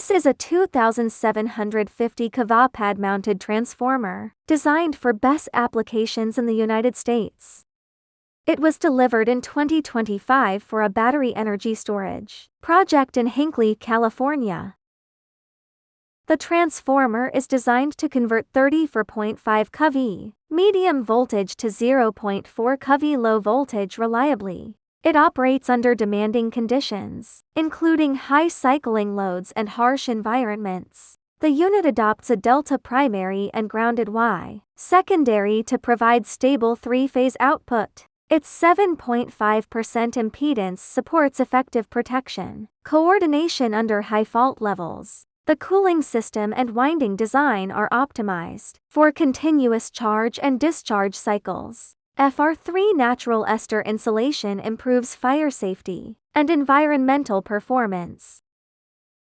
This is a 2,750 kVA pad-mounted transformer, designed for BESS applications in the United States. It was delivered in 2025 for a battery energy storage project in Hinckley, California. The transformer is designed to convert 34.5 kV medium voltage to 0.4 kV low voltage reliably. It operates under demanding conditions, including high cycling loads and harsh environments. The unit adopts a delta primary and grounded Y secondary to provide stable three-phase output. Its 7.5% impedance supports effective protection, coordination under high fault levels. The cooling system and winding design are optimized for continuous charge and discharge cycles. FR3 natural ester insulation improves fire safety and environmental performance.